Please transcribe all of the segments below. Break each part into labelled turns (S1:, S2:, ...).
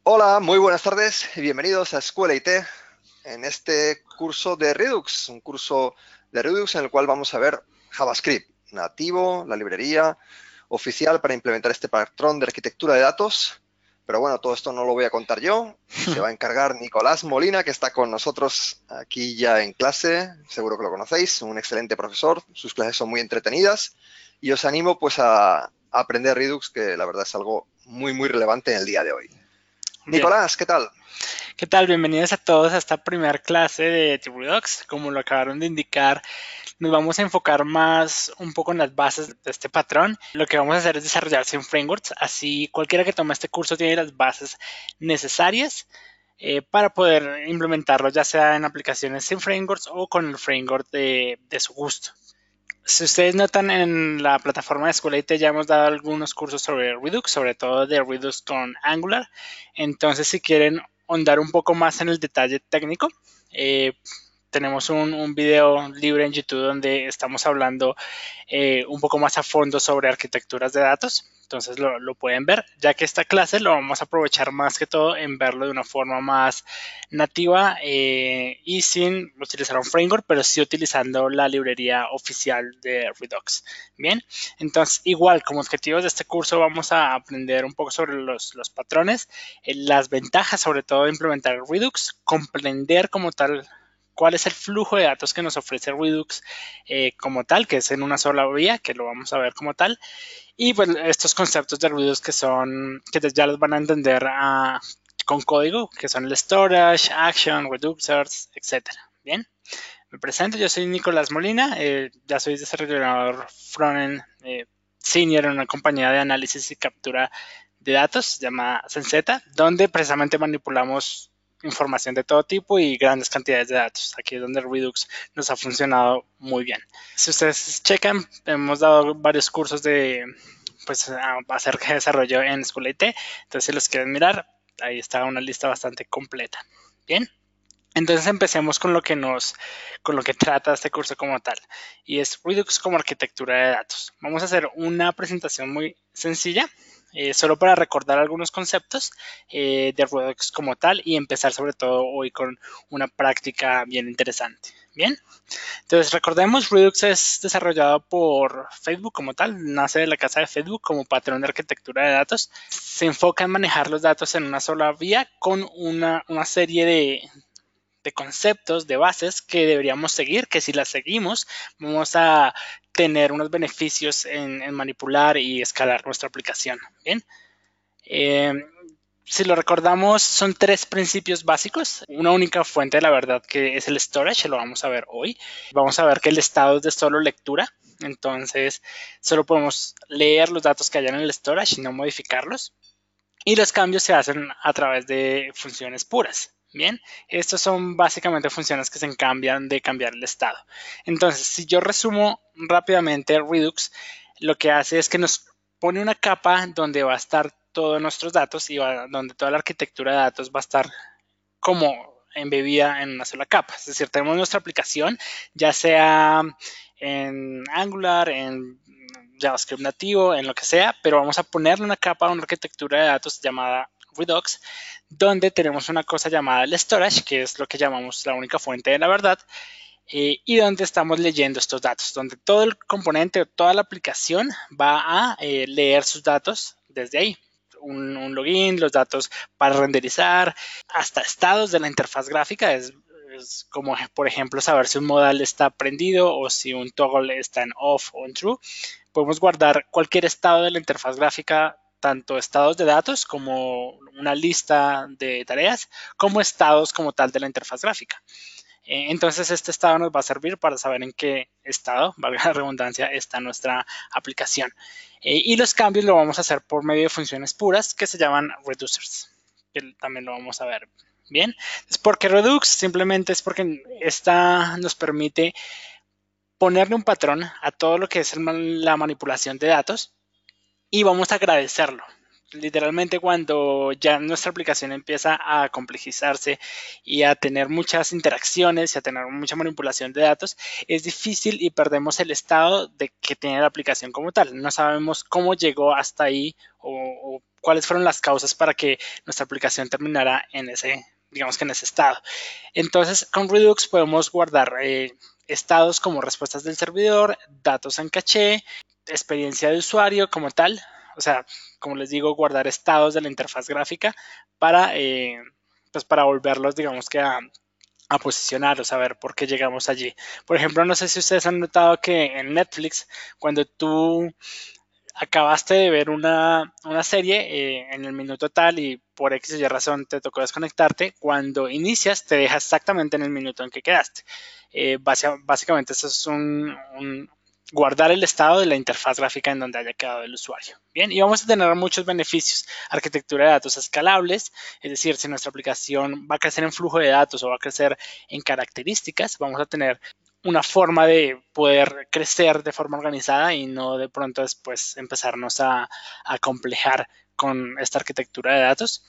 S1: Hola, muy buenas tardes y bienvenidos a Escuela IT en este curso de Redux, un curso de Redux en el cual vamos a ver JavaScript nativo, la librería oficial para implementar este patrón de arquitectura de datos. Pero bueno, todo esto no lo voy a contar yo, se va a encargar Nicolás Molina, que está con nosotros aquí ya en clase, seguro que lo conocéis, un excelente profesor, sus clases son muy entretenidas y os animo pues a aprender Redux, que la verdad es algo muy relevante en el día de hoy.
S2: Bien,
S1: Nicolás, ¿qué tal?
S2: ¿qué tal? Bienvenidos a todos a esta primera clase de Redux. Como lo acabaron de indicar, nos vamos a enfocar más un poco en las bases de este patrón. Lo que vamos a hacer es desarrollar sin frameworks, así cualquiera que tome este curso tiene las bases necesarias para poder implementarlo, ya sea en aplicaciones sin frameworks o con el framework de su gusto. Si ustedes notan en la plataforma de Escuela ya hemos dado algunos cursos sobre Redux, sobre todo de Redux con Angular. Entonces, si quieren ahondar un poco más en el detalle técnico, eh, tenemos un video libre en YouTube donde estamos hablando un poco más a fondo sobre arquitecturas de datos. Entonces lo pueden ver, ya que esta clase lo vamos a aprovechar más que todo en verlo de una forma más nativa y sin utilizar un framework, pero sí utilizando la librería oficial de Redux. Bien, entonces igual como objetivos de este curso vamos a aprender un poco sobre los patrones, las ventajas sobre todo de implementar Redux, comprender como tal cuál es el flujo de datos que nos ofrece Redux como tal, que es en una sola vía, que lo vamos a ver como tal, y pues estos conceptos de Redux que ya los van a entender con código, que son el storage, action, reducers, etcétera. Bien, me presento, yo soy Nicolás Molina, ya soy desarrollador frontend senior en una compañía de análisis y captura de datos llamada Senseta, donde precisamente manipulamos información de todo tipo y grandes cantidades de datos. Aquí es donde Redux nos ha funcionado muy bien. Si ustedes checan, hemos dado varios cursos de pues acerca de desarrollo en School IT, entonces si los quieren mirar, ahí está una lista bastante completa. Bien. Entonces empecemos con lo que trata este curso como tal, y es Redux como arquitectura de datos. Vamos a hacer una presentación muy sencilla, solo para recordar algunos conceptos de Redux como tal y empezar sobre todo hoy con una práctica bien interesante. Bien, entonces recordemos, Redux es desarrollado por Facebook como tal, nace de la casa de Facebook como patrón de arquitectura de datos. Se enfoca en manejar los datos en una sola vía con una serie de conceptos, de bases que deberíamos seguir, que si las seguimos vamos a tener unos beneficios en manipular y escalar nuestra aplicación. Bien, eh, si lo recordamos, son tres principios básicos. Una única fuente de la verdad que es el storage, lo vamos a ver hoy. Vamos a ver que el estado es de solo lectura, entonces solo podemos leer los datos que hayan en el storage y no modificarlos. Y los cambios se hacen a través de funciones puras. Bien, estos son básicamente funciones que se cambian de cambiar el estado. Entonces, si yo resumo rápidamente Redux, lo que hace es que nos pone una capa donde va a estar todos nuestros datos y donde toda la arquitectura de datos va a estar como embebida en una sola capa. Es decir, tenemos nuestra aplicación, ya sea en Angular, en JavaScript nativo, en lo que sea, pero vamos a ponerle una capa, una arquitectura de datos llamada Redux, donde tenemos una cosa llamada el storage, que es lo que llamamos la única fuente de la verdad, y donde estamos leyendo estos datos, donde todo el componente o toda la aplicación va a leer sus datos desde ahí. Un login, los datos para renderizar, hasta estados de la interfaz gráfica, es como por ejemplo saber si un modal está prendido o si un toggle está en off o en true. Podemos guardar cualquier estado de la interfaz gráfica, tanto estados de datos como una lista de tareas, como estados como tal de la interfaz gráfica. Entonces este estado nos va a servir para saber en qué estado, valga la redundancia, está nuestra aplicación. Y los cambios lo vamos a hacer por medio de funciones puras que se llaman reducers, que también lo vamos a ver. Bien, ¿por qué Redux? Simplemente es porque esta nos permite ponerle un patrón a todo lo que es la manipulación de datos y vamos a agradecerlo. literalmente cuando ya nuestra aplicación empieza a complejizarse y a tener muchas interacciones y a tener mucha manipulación de datos, es difícil y perdemos el estado de que tiene la aplicación como tal. No sabemos cómo llegó hasta ahí o cuáles fueron las causas para que nuestra aplicación terminara en ese, digamos que en ese estado. Entonces, con Redux podemos guardar estados como respuestas del servidor, datos en caché, experiencia de usuario como tal, o sea, como les digo, guardar estados de la interfaz gráfica para, pues para volverlos, digamos que a posicionar o saber por qué llegamos allí. Por ejemplo, no sé si ustedes han notado que en Netflix, cuando tú acabaste de ver una serie en el minuto tal y por X o Y razón te tocó desconectarte, cuando inicias te deja exactamente en el minuto en que quedaste. Básicamente eso es guardar el estado de la interfaz gráfica en donde haya quedado el usuario. Bien, y vamos a tener muchos beneficios. Arquitectura de datos escalables, es decir, si nuestra aplicación va a crecer en flujo de datos o va a crecer en características, vamos a tener una forma de poder crecer de forma organizada y no de pronto después empezarnos a complejar con esta arquitectura de datos.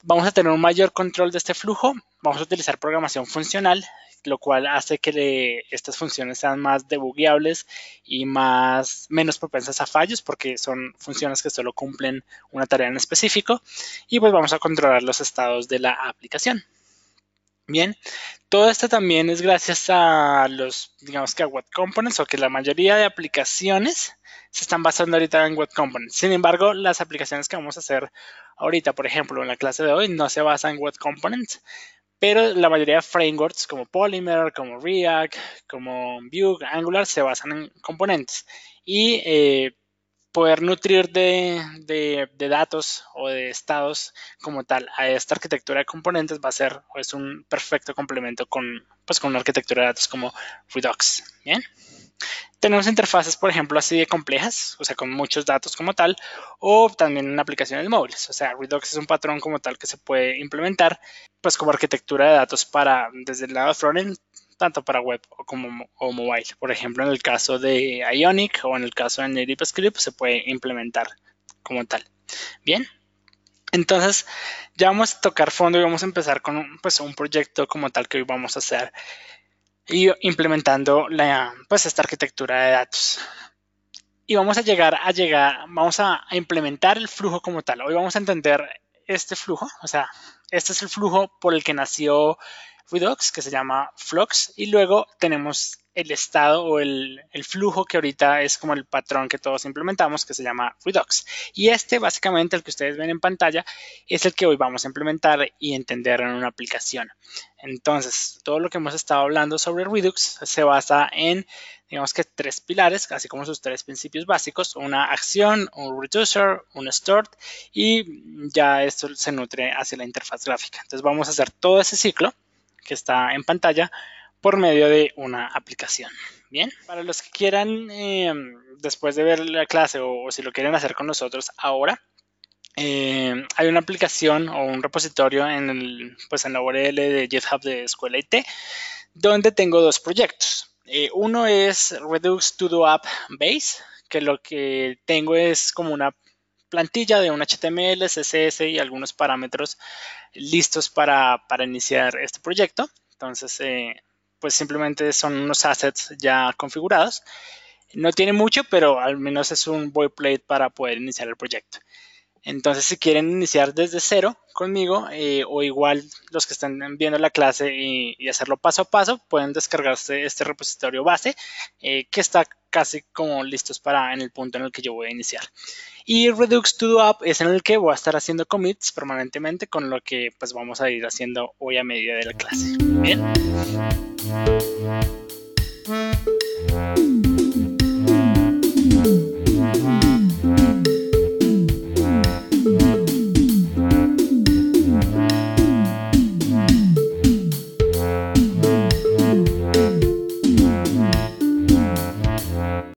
S2: Vamos a tener un mayor control de este flujo. Vamos a utilizar programación funcional, lo cual hace que estas funciones sean más debugueables y menos propensas a fallos porque son funciones que solo cumplen una tarea en específico. Y pues vamos a controlar los estados de la aplicación. Bien, todo esto también es gracias a digamos que a Web Components, o que la mayoría de aplicaciones se están basando ahorita en Web Components. Sin embargo, las aplicaciones que vamos a hacer ahorita, por ejemplo, en la clase de hoy, no se basan en Web Components, pero la mayoría de frameworks como Polymer, como React, como Vue, Angular, se basan en componentes. Y poder nutrir de datos o de estados como tal a esta arquitectura de componentes va a ser pues, un perfecto complemento con una arquitectura de datos como Redux. Bien. Tenemos interfaces, por ejemplo, así de complejas, o sea, con muchos datos como tal, o también en aplicaciones móviles. O sea, Redux es un patrón como tal que se puede implementar pues como arquitectura de datos desde el lado frontend, tanto para web o mobile. Por ejemplo, en el caso de Ionic o en el caso de NativeScript se puede implementar como tal. Bien, entonces ya vamos a tocar fondo y vamos a empezar con un proyecto como tal que hoy vamos a hacer y implementando esta arquitectura de datos. Y vamos a implementar el flujo como tal. Hoy vamos a entender este flujo, o sea, este es el flujo por el que nació Redux, que se llama Flux, y luego tenemos el estado o el flujo que ahorita es como el patrón que todos implementamos, que se llama Redux. Y básicamente, el que ustedes ven en pantalla, es el que hoy vamos a implementar y entender en una aplicación. Entonces, todo lo que hemos estado hablando sobre Redux se basa en, digamos que 3 pilares, así como sus 3 principios básicos: una acción, un reducer, un stored, y ya esto se nutre hacia la interfaz gráfica. Entonces vamos a hacer todo ese ciclo que está en pantalla por medio de una aplicación. Bien, para los que quieran, después de ver la clase o si lo quieren hacer con nosotros ahora, hay una aplicación o un repositorio en la URL de GitHub de Escuela IT, donde tengo 2 proyectos. Uno es Redux To-Do App Base, que lo que tengo es como una plantilla de un HTML, CSS y algunos parámetros listos para iniciar este proyecto. Entonces, pues simplemente son unos assets ya configurados. No tiene mucho, pero al menos es un boilerplate para poder iniciar el proyecto. Entonces, si quieren iniciar desde cero conmigo, o igual los que están viendo la clase y hacerlo paso a paso, pueden descargarse este repositorio base, que está casi como listos para en el punto en el que yo voy a iniciar. Y Redux To-Do App es en el que voy a estar haciendo commits permanentemente, con lo que pues vamos a ir haciendo hoy a medida de la clase. Bien.